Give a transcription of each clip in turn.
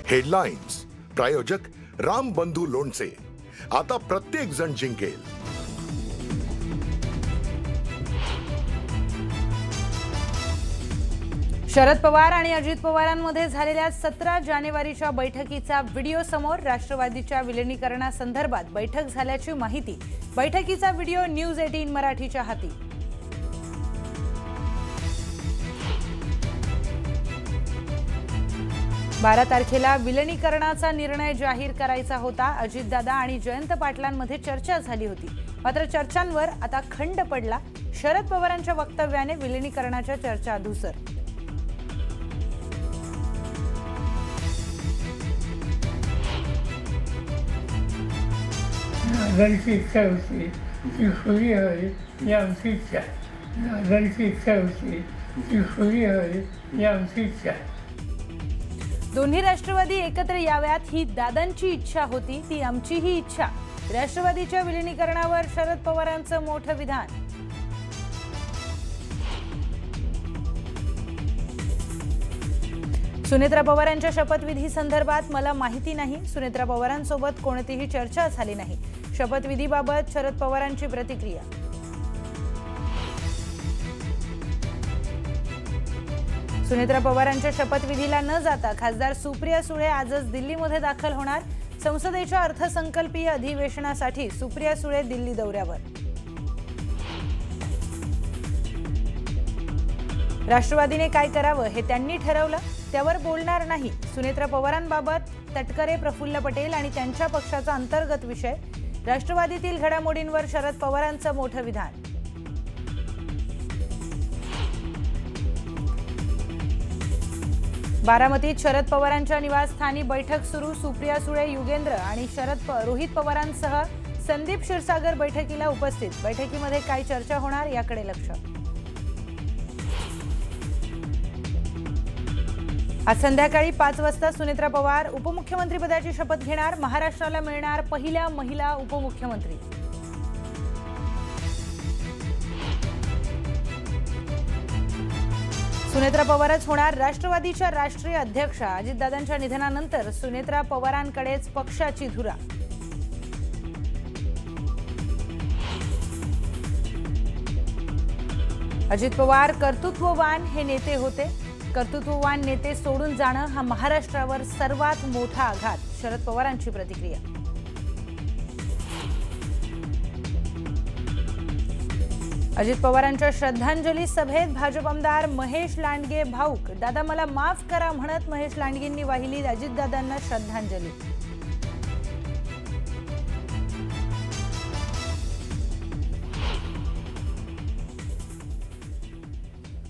Headlines प्रायोजक राम बंधू लोणचे. आता प्रत्येक जण जिंकेल. शरद पवार आणि अजित पवारांमध्ये झालेल्या 17 जानेवारीच्या बैठकीचा व्हिडिओ समोर. राष्ट्रवादीच्या विलिनीकरणासंदर्भात बैठक झाल्याची माहिती. बैठकीचा व्हिडिओ न्यूज 18 मराठीच्या हाती. बारा तारखेला विलिनीकरणाचा निर्णय जाहीर करायचा होता. अजितदादा आणि जयंत पाटलांमध्ये चर्चा झाली होती. मात्र चर्चांवर आता खंड पडला. शरद पवारांच्या वक्तव्याने विलिनीकरणाच्या चर्चा धुसर. दादांची इच्छा होती ती खुली हवी ही आमची इच्छा. दादांची इच्छा होती ती खुली हवी ही आमची इच्छा. दोन्ही राष्ट्रवादी एकत्र याव्यात ही दादांची इच्छा होती, ती आमचीही इच्छा. राष्ट्रवादीच्या विलिनीकरणावर शरद पवारांचं मोठं विधान. सुनेत्रा पवारांच्या शपथविधी संदर्भात मला माहिती नाही. सुनेत्रा पवारांसोबत कोणतीही चर्चा झाली नाही. शपथविधीबाबत शरद पवारांची प्रतिक्रिया. सुनेत्रा पवारांच्या शपथविधीला न जाता खासदार सुप्रिया सुळे आजच दिल्लीमध्ये दाखल होणार. संसदेच्या अर्थसंकल्पीय अधिवेशनासाठी सुप्रिया सुळे दिल्ली दौऱ्यावर. राष्ट्रवादीने काय करावं हे त्यांनी ठरवलं, त्यावर बोलणार नाही. सुनेत्रा पवारांबाबत तटकरे, प्रफुल्ल पटेल आणि त्यांच्या पक्षाचा अंतर्गत विषय. राष्ट्रवादीतील घडामोडींवर शरद पवारांचं मोठं विधान. बारामतीत शरद पवारांच्या निवासस्थानी बैठक सुरू. सुप्रिया सुळे, युगेंद्र आणि रोहित पवारांसह संदीप क्षीरसागर बैठकीला उपस्थित. बैठकीमध्ये काय चर्चा होणार याकडे लक्ष. आज संध्याकाळी 5 वाजता सुनेत्रा पवार उपमुख्यमंत्रीपदाची शपथ घेणार. महाराष्ट्राला मिळणार पहिल्या महिला उपमुख्यमंत्री. सुनेत्रा पवारच होणार राष्ट्रवादीच्या राष्ट्रीय अध्यक्षा. अजितदादांच्या निधनानंतर सुनेत्रा पवारांकडेच पक्षाची धुरा. अजित पवार कर्तृत्ववान हे नेते होते. कर्तृत्ववान नेते सोडून जाणं हा महाराष्ट्रावर सर्वात मोठा आघात. शरद पवारांची प्रतिक्रिया. अजित पवारांच्या श्रद्धांजली सभेत भाजप आमदार महेश लांडगे भाऊक. दादा मला माफ करा म्हणत महेश लांडगेंनी वाहिली अजितदादांना श्रद्धांजली.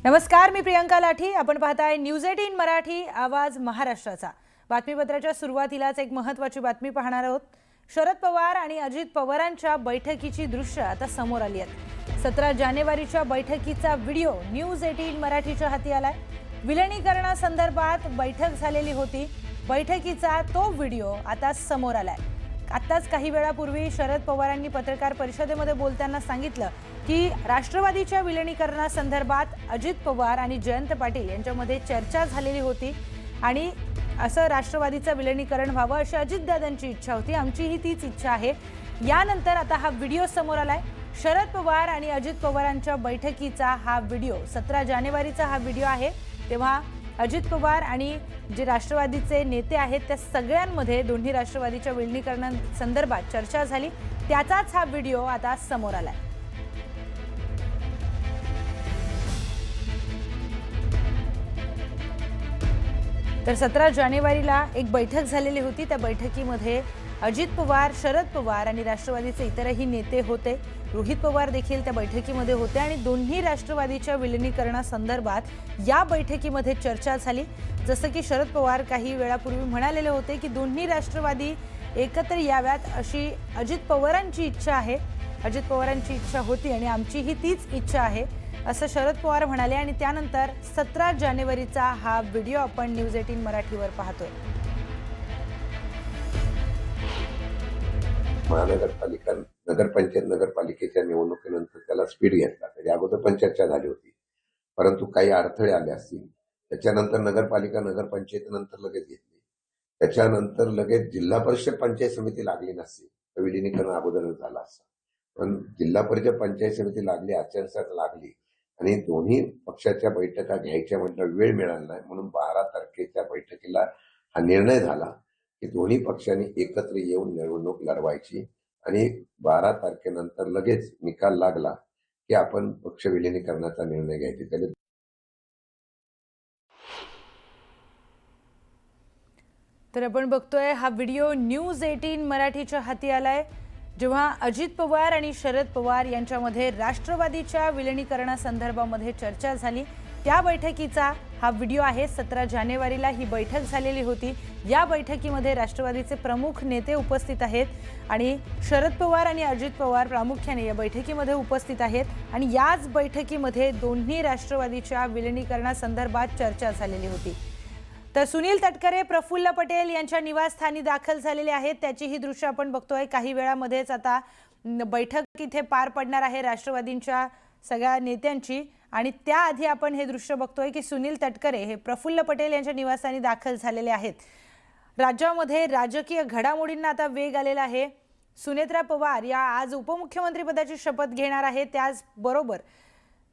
नमस्कार, मी प्रियंका लाठी. आपण पाहताय न्यूज 18 मराठी, आवाज महाराष्ट्राचा. बातमीपत्राच्या सुरुवातीलाच एक महत्त्वाची बातमी पाहणार आहोत. शरद पवार आणि अजित पवारांच्या बैठकीची दृश्य आता समोर आली आहेत. 17 जानेवारीच्या बैठकीचा व्हिडिओ न्यूज 18 मराठीच्या हाती आलाय. विलिनीकरणासंदर्भात बैठक झालेली होती. बैठकीचा तो व्हिडिओ आता समोर आलाय. आत्ताच काही वेळापूर्वी शरद पवारांनी पत्रकार परिषदेमध्ये बोलताना सांगितलं की राष्ट्रवादीच्या विलिनीकरणासंदर्भात अजित पवार आणि जयंत पाटील यांच्यामध्ये चर्चा झालेली होती आणि असं राष्ट्रवादीचं विलिनीकरण व्हावं अशी अजितदादांची इच्छा होती. आमचीही तीच इच्छा आहे. यानंतर आता हा व्हिडिओ समोर आलाय. शरद पवार आणि अजित पवारांच्या बैठकीचा हा व्हिडिओ 17 जानेवारीचा हा व्हिडिओ आहे. तेव्हा अजित पवार आणि जे राष्ट्रवादीचे नेते आहेत त्या सगळ्यांमध्ये दोन्ही राष्ट्रवादीच्या विलिनीकरणासंदर्भात चर्चा झाली. त्याचाच हा व्हिडिओ आता समोर आलाय. तर 17 जानेवारीला एक बैठक झालेली होती. त्या बैठकीमध्ये अजित पवार, शरद पवार आणि राष्ट्रवादीचे इतरही नेते होते. रोहित पवार देखील त्या बैठकीमध्ये होते आणि दोन्ही राष्ट्रवादीच्या विलिनीकरणासंदर्भात या बैठकीमध्ये चर्चा झाली. जसं की शरद पवार काही वेळापूर्वी म्हणालेले होते की दोन्ही राष्ट्रवादी एकत्र याव्यात अशी अजित पवारांची इच्छा आहे. अजित पवारांची इच्छा होती आणि आमचीही तीच इच्छा आहे असं शरद पवार म्हणाले. आणि त्यानंतर 17 जानेवारीचा हा व्हिडिओ आपण न्यूज 18 मराठीवर पाहतोय. महानगरपालिका नगरपंचायत नगरपालिकेच्या निवडणुकीनंतर त्याला स्पीड घेतला. त्याच्या अगोदर पण चर्चा झाली होती, परंतु काही अडथळे आले असतील. त्याच्यानंतर नगरपालिका नगरपंचायतीनंतर लगेच घेतली. त्याच्यानंतर लगेच जिल्हा परिषद पंचायत समिती लागली नसती, विलिनीकरण अगोदरच झालं असतं. पण जिल्हा परिषद पंचायत समिती लागली, आचारसंहिता लागली आणि दोन्ही पक्षाच्या बैठका घ्यायच्या म्हटलं वेळ मिळाला नाही, म्हणून 12 तारखेच्या बैठकीला हा निर्णय झाला की दोन्ही पक्षांनी एकत्र येऊन निवडणूक लढवायची आणि 12 तारखेनंतर लगेच निकाल लागला की आपण पक्ष विलिनीकरणाचा निर्णय घ्यायचा. त्याला तर आपण बघतोय हा व्हिडिओ न्यूज 18 मराठीच्या हाती आलाय, जेव्हा अजित पवार आणि शरद पवार यांच्यामध्ये राष्ट्रवादीच्या विलिनीकरणासंदर्भामध्ये चर्चा झाली त्या बैठकीचा हा व्हिडिओ आहे. 17 जानेवारीला ही बैठक झालेली होती. या बैठकीमध्ये राष्ट्रवादीचे प्रमुख नेते उपस्थित आहेत आणि शरद पवार आणि अजित पवार प्रामुख्याने या बैठकीमध्ये उपस्थित आहेत आणि याच बैठकीमध्ये दोन्ही राष्ट्रवादीच्या विलिनीकरणासंदर्भात चर्चा झालेली होती. तर सुनील तटकरे प्रफुल्ल पटेल यांच्या निवासस्थानी दाखल झालेले आहेत. त्याची ही दृश्य आपण बघतोय. काही वेळामध्येच आता बैठक इथे पार पडणार आहे राष्ट्रवादींच्या सगळ्या नेत्यांची आणि त्याआधी आपण हे दृश्य बघतोय की सुनील तटकरे हे प्रफुल्ल पटेल यांच्या निवासस्थानी दाखल झालेले आहेत. राज्यामध्ये राजकीय घडामोडींना आता वेग आलेला आहे. सुनेत्रा पवार या आज उपमुख्यमंत्रीपदाची शपथ घेणार आहेत. त्याचबरोबर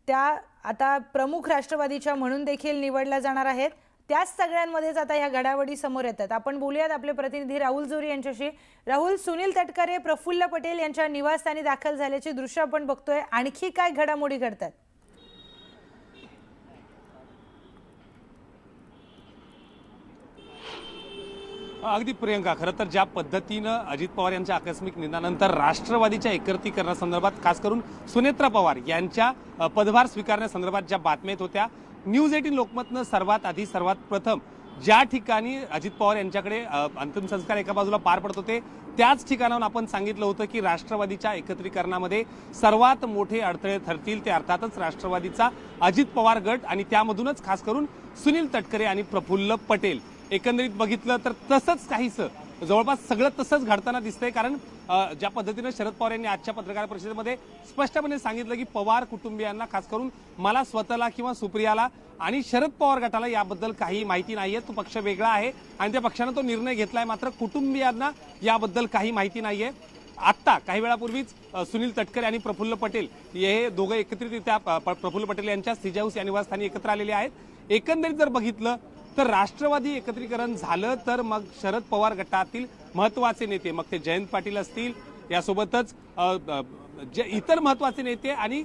त्या आता प्रमुख राष्ट्रवादीच्या म्हणून देखील निवडल्या जाणार आहेत. त्याच सगळ्यांमध्येच आता ह्या घडामोडी समोर येतात. आपण बोलूयात आपले प्रतिनिधी राहुल जोरी यांच्याशी. राहुल, सुनील तटकरे प्रफुल्ल पटेल यांच्या निवासस्थानी दाखल झाल्याची दृश्य आपण बघतोय. आणखी काय घडामोडी घडतात? अगदी प्रियंका, खरं तर ज्या पद्धतीनं अजित पवार यांच्या आकस्मिक निधनानंतर राष्ट्रवादीच्या एकत्रीकरणासंदर्भात खास करून सुनेत्रा पवार यांच्या पदभार स्वीकारण्यासंदर्भात ज्या बातम्या येत होत्या, न्यूज 18 लोकमतनं सर्वात प्रथम ज्या ठिकाणी अजित पवार यांच्याकडे अंतिम संस्कार एका बाजूला पार पडत होते त्याच ठिकाणाहून आपण सांगितलं होतं की राष्ट्रवादीच्या एकत्रीकरणामध्ये सर्वात मोठे अडथळे ठरतील ते अर्थातच राष्ट्रवादीचा अजित पवार गट आणि त्यामधूनच खास करून सुनील तटकरे आणि प्रफुल्ल पटेल. एकंदरीत बघितलं तर तसंच काहीसं जवळपास सगळं तसंच घडताना दिसतंय. कारण ज्या पद्धतीनं शरद पवार यांनी आजच्या पत्रकार परिषदेमध्ये स्पष्टपणे सांगितलं की पवार कुटुंबियांना, खास करून मला स्वतःला किंवा सुप्रियाला आणि शरद पवार गटाला याबद्दल काही माहिती नाहीये. तो पक्ष वेगळा आहे आणि त्या पक्षानं तो निर्णय घेतलाय, मात्र कुटुंबियांना याबद्दल काही माहिती नाहीये. आत्ता काही वेळापूर्वीच सुनील तटकरे आणि प्रफुल्ल पटेल हे दोघं एकत्रितरित्या प्रफुल्ल पटेल यांच्या सीजे हाऊस या निवासस्थानी एकत्र आलेले आहेत. एकंदरीत जर बघितलं तर राष्ट्रवादी एकत्रीकरण झालं तर मग शरद पवार गटातील महत्वाचे नेते, मग ते जयंत पाटील असतील, यासोबतच जे इतर महत्वाचे नेते आणि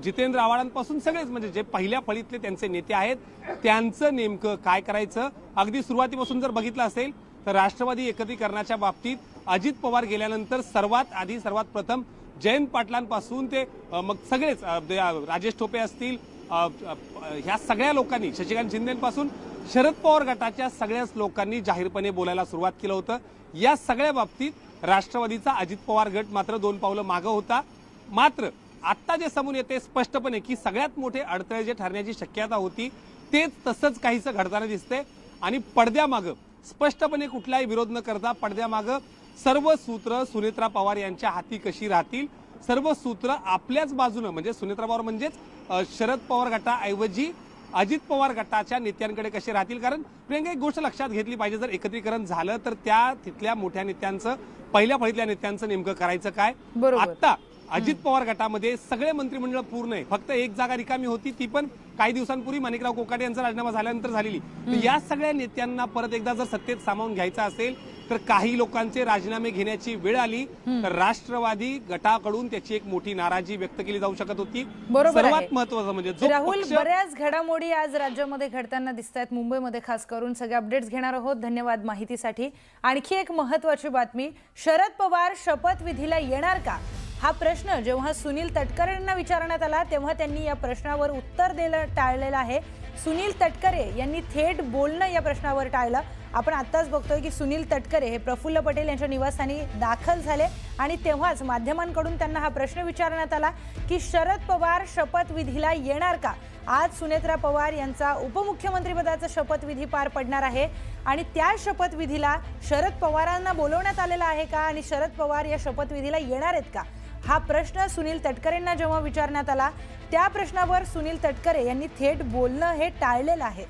जितेंद्र आव्हाडांपासून सगळेच म्हणजे जे पहिल्या फळीतले त्यांचे नेते आहेत त्यांचं नेमकं काय करायचं. अगदी सुरुवातीपासून जर बघितलं असेल तर राष्ट्रवादी एकत्रीकरणाच्या बाबतीत अजित पवार गेल्यानंतर सर्वात प्रथम जयंत पाटलांपासून ते मग सगळेच राजेश टोपे असतील, ह्या सगळ्या लोकांनी, शशिकांत शिंदेपासून शरद पवार गटाच्या सगळ्याच लोकांनी जाहीरपणे बोलायला सुरुवात केलं होतं. या सगळ्या बाबतीत राष्ट्रवादीचा अजित पवार गट मात्र 2 पावलं मागं होता. मात्र आता जे समोर येते स्पष्टपणे की सगळ्यात मोठे अडथळे जे ठरण्याची शक्यता होती तेच तसंच काहीसं घडताना दिसते आणि पडद्यामागं स्पष्टपणे कुठलाही विरोध न करता पडद्यामागं सर्व सूत्र सुनेत्रा पवार यांच्या हाती कशी राहतील, सर्व सूत्र आपल्याच बाजूनं म्हणजे सुनेत्रा पवार म्हणजेच शरद पवार गटाऐवजी अजित पवार गटाच्या नेत्यांकडे कसे राहतील. कारण प्रियंका, एक गोष्ट लक्षात घेतली पाहिजे, जर एकत्रीकरण झालं तर त्या तिथल्या मोठ्या नेत्यांचं, पहिल्या फळीतल्या नेत्यांचं नेमकं करायचं काय. आता अजित पवार गटामध्ये सगळे मंत्रिमंडळ पूर्ण आहे, फक्त एक जागा रिकामी होती, ती पण काही दिवसांपूर्वी माणिकराव कोकाटे यांचा राजीनामा झाल्यानंतर झालेली. या सगळ्या नेत्यांना परत एकदा जर सत्तेत सामावून घ्यायचं असेल तर काही लोकांचे राजीनामे घेण्याची वेळ आली तर राष्ट्रवादी गटाकडून त्याची एक मोठी नाराजी व्यक्त केली जाऊ शकत होती. सर्वात महत्त्वाचं म्हणजे राहुल, बऱ्याच घडामोडी आज राज्यामध्ये घडताना दिसत आहेत, मुंबईमध्ये खास करून. सगळे अपडेट्स घेणार आहोत. धन्यवाद माहितीसाठी. आणखी एक महत्त्वाची बातमी, शरद पवार शपथविधीला येणार का हा प्रश्न जेव्हा सुनील तटकरेंना विचारण्यात आला तेव्हा त्यांनी या प्रश्नावर उत्तर देणं टाळलेलं आहे. सुनील तटकरे यांनी थेट बोलणं या प्रश्नावर टाळलं. आपण आत्ताच बघतोय की सुनील तटकरे हे प्रफुल्ल पटेल यांच्या निवासस्थानी दाखल झाले आणि तेव्हाच माध्यमांकडून त्यांना हा प्रश्न विचारण्यात आला की शरद पवार शपथविधीला येणार का. आज सुनेत्रा पवार यांचा उपमुख्यमंत्रीपदाचा शपथविधी पार पडणार आहे आणि त्या शपथविधीला शरद पवारांना बोलवण्यात आलेलं आहे का आणि शरद पवार या शपथविधीला येणार आहेत का हा प्रश्न सुनील तटकरेंना जेव्हा विचारण्यात आला त्या प्रश्नावर सुनील तटकरे यांनी थेट बोलणं हे टाळलेलं आहे.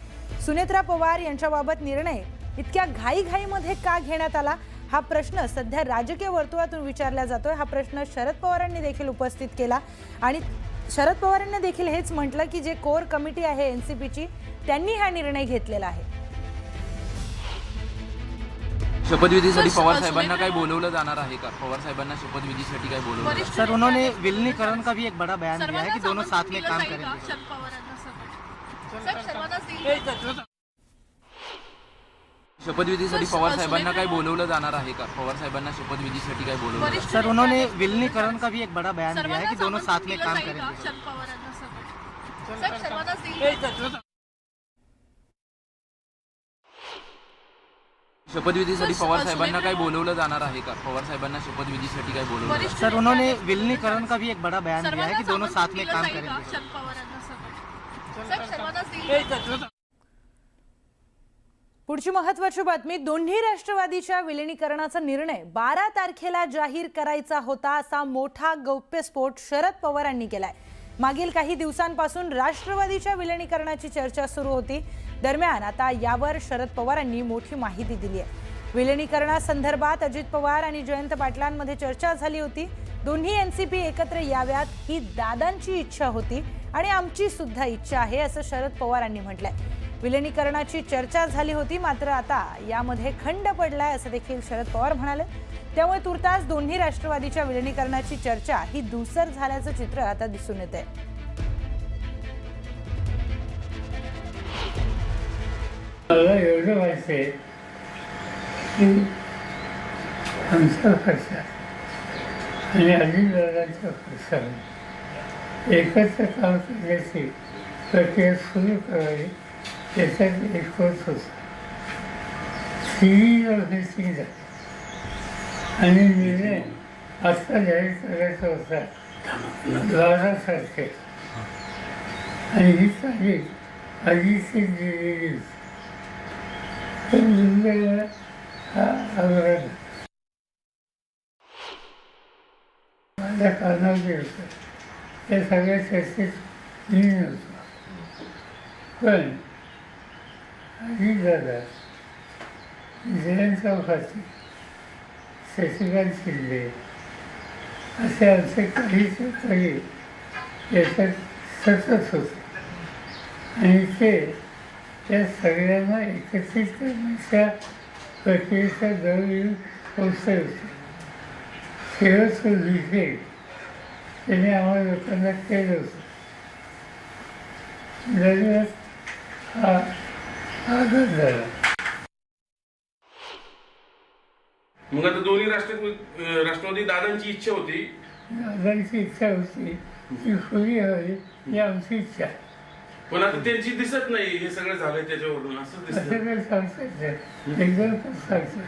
सुनेत्रा पवार यांच्याबाबत निर्णय इतक्या घाईघाईमध्ये का घेण्यात आला हा प्रश्न सध्या राजकीय वर्तुळातून विचारला जातोय। हा प्रश्न शरद पवारांनी देखील उपस्थित केला आणि शरद पवारांनी देखील हेच म्हटलं की जे कोर कमिटी आहे एनसीपीची त्यांनी हा निर्णय घेतलेला आहे। शपथविधीसाठी पवार साहेबांना काय बोलवलं जाणार आहे का? पवार साहेबांना शपथविधीसाठी काय बोलवलं? सर उन्होंने विलीनीकरण का भी एक बड़ा बयान दिया है कि दोनों साथ में काम करेंगे। शपथविधीसाठी पवार साहेबांना काय बोलवलं जाणार आहे का? पवार साहेबांना शपथविधीसाठी काय बोलवलं? सर उन्होंने विलीनीकरण का भी एक बड़ा बयान दिया है कि दोनों साथ में काम करेंगे। शपथविधीसाठी पवार साहेबांना काय बोलवलं जाणार आहे का? पवार साहेबांना शपथविधीसाठी काय बोलवलं? सर उन्होंने विलीनीकरण का भी एक बड़ा बयान दिया है कि दोनों साथ में काम करेंगे। पुढची महत्त्वाची बातमी, दोन्ही राष्ट्रवादीच्या विलिनीकरणाचा निर्णय 12 तारखेला जाहीर करायचा होता असा मोठा गौप्यस्फोट शरद पवारांनी केलाय। मागील काही दिवसांपासून राष्ट्रवादीच्या विलिनीकरणाची चर्चा सुरू होती। दरम्यान आता यावर शरद पवारांनी मोठी माहिती दिली आहे। विलिनीकरणासंदर्भात अजित पवार आणि जयंत पाटलांमध्ये चर्चा झाली होती। दोन्ही एनसीपी एकत्र याव्यात ही दादांची इच्छा होती आणि आमची सुद्धा इच्छा आहे असं शरद पवारांनी म्हटलंय। विलिनीकरणाची चर्चा झाली होती मात्र आता यामध्ये खंड पडलाय असं देखील शरद पवार म्हणाले। त्यामुळे तुर्तास दोन्ही राष्ट्रवादीच्या विलिनीकरणाची चर्चा ही धूसर झाल्याचं चित्र आता दिसून येतंय। मला एवढं माहिती आहे की आमच्या पक्षात आणि अजितदादांच्या पक्षात एकत्र काम करण्याची प्रक्रिया सुरू करावी याच्यात एकच होता। सीईओ मिटिंग झाली आणि निर्णय आत्ता जाहीर करायचा होता 12 तारखेला आणि ही तारीख आधीची दिलेली होती। पण दुर्दैवाने हा आग्रह माझ्या कानावर होतं, त्या सगळ्या चर्चेत मी नव्हतो। पण अजितदादा, जयंत चौकाती, शशिकांत शिंदे असे आमचे काही सहकारी याच्यात सतत होते आणि ते त्या सगळ्यांना एकत्रित करण्याच्या प्रक्रियेच्या जवळ पोचले होते। शेवटचं विषय त्याने आम्हाला लोकांना केलं होतं। दरम्यान हा आघात झाला। मग आता दोन्ही राष्ट्रवादी दादांची इच्छा होती, दादांची इच्छा होती ती खुली हवी ही आमची इच्छा आहे। पण आता त्यांची दिसत नाही हे सगळं झालंय त्याच्यावरून असं दिसत असं काही सांगता येत नाही, एकदम सांगता